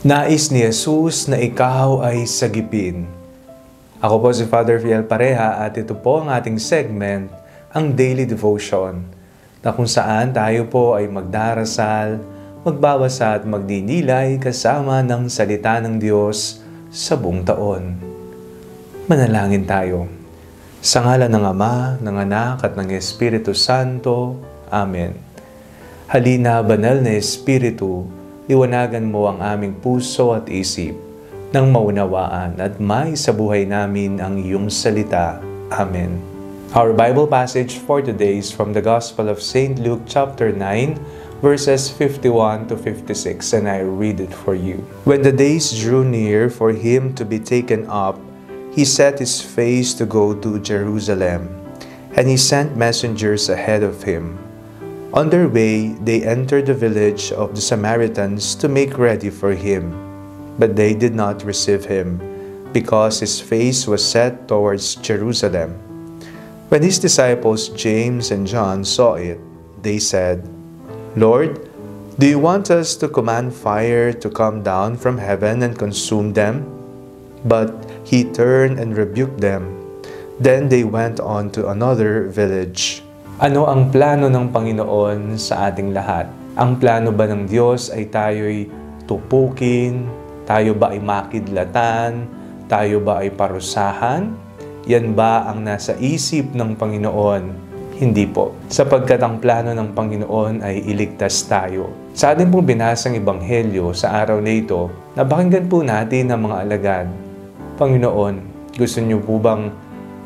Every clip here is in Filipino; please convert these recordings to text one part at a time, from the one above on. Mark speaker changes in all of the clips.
Speaker 1: Nais ni Jesus na ikaw ay sagipin. Ako po si Father Fiel Pareha at ito po ang ating segment, ang Daily Devotion, na kung saan tayo po ay magdarasal, magbabasa at magdinilay kasama ng salita ng Diyos sa buong taon. Manalangin tayo. Sa ngalan ng Ama, ng Anak at ng Espiritu Santo. Amen. Halina, banal na Espiritu, liwanagan mo ang aming puso at isip nang maunawaan at maisabuhay namin ang iyong salita. Amen. Our Bible passage for today is from the Gospel of St. Luke chapter 9, verses 51 to 56, and I read it for you. When the days drew near for him to be taken up, he set his face to go to Jerusalem, and he sent messengers ahead of him. On their way, they entered the village of the Samaritans to make ready for him. But they did not receive him, because his face was set towards Jerusalem. When his disciples James and John saw it, they said, "Lord, do you want us to command fire to come down from heaven and consume them?" But he turned and rebuked them. Then they went on to another village. Ano ang plano ng Panginoon sa ating lahat? Ang plano ba ng Diyos ay tayo'y tupukin? Tayo ba ay makidlatan? Tayo ba ay parusahan? Yan ba ang nasa isip ng Panginoon? Hindi po. Sapagkat ang plano ng Panginoon ay iligtas tayo. Sa ating pong binasang Ebanghelyo sa araw na ito, napakinggan po natin ang mga alagad. Panginoon, gusto niyo po bang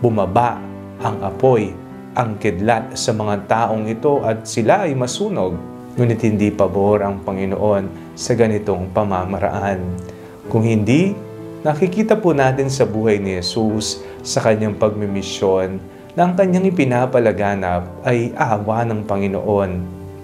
Speaker 1: bumaba ang apoy, ang kidlat sa mga taong ito at sila ay masunog? Ngunit hindi pabor ang Panginoon sa ganitong pamamaraan. Kung hindi, nakikita po natin sa buhay ni Jesus sa kanyang pagmimisyon na ang kanyang ipinapalaganap ay awa ng Panginoon,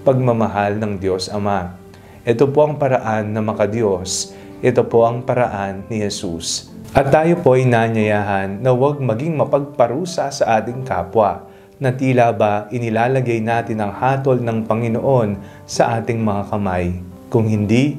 Speaker 1: pagmamahal ng Diyos Ama. Ito po ang paraan na makadiyos. Ito po ang paraan ni Jesus. At tayo po ay nanyayahan na huwag maging mapagparusa sa ating kapwa, na tila ba inilalagay natin ang hatol ng Panginoon sa ating mga kamay. Kung hindi,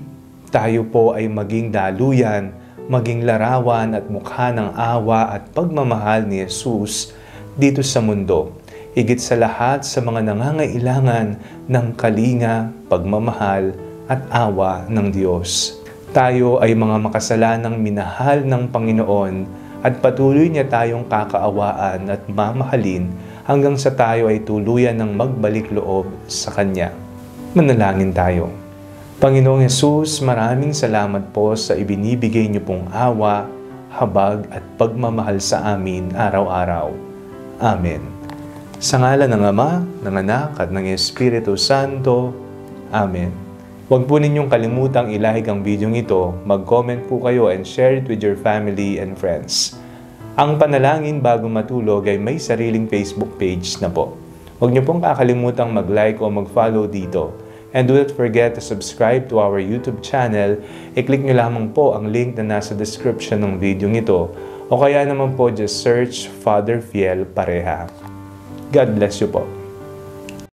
Speaker 1: tayo po ay maging daluyan, maging larawan at mukha ng awa at pagmamahal ni Jesus dito sa mundo. Higit sa lahat sa mga nangangailangan ng kalinga, pagmamahal at awa ng Diyos. Tayo ay mga makasalanang minahal ng Panginoon at patuloy niya tayong kakaawaan at mamahalin hanggang sa tayo ay tuluyan ng magbalik loob sa Kanya. Manalangin tayo. Panginoong Hesus, maraming salamat po sa ibinibigay niyo pong awa, habag at pagmamahal sa amin araw-araw. Amen. Sa ngalan ng Ama, ng Anak at ng Espiritu Santo. Amen. Huwag po ninyong kalimutang ilike ang video ito, mag-comment po kayo and share it with your family and friends. Ang panalangin bago matulog ay may sariling Facebook page na po. Huwag niyo pong kakalimutang mag-like o mag-follow dito. And do not forget to subscribe to our YouTube channel. I-click niyo lamang po ang link na nasa description ng video ito. O kaya naman po just search Father Fiel Pareha. God bless you po.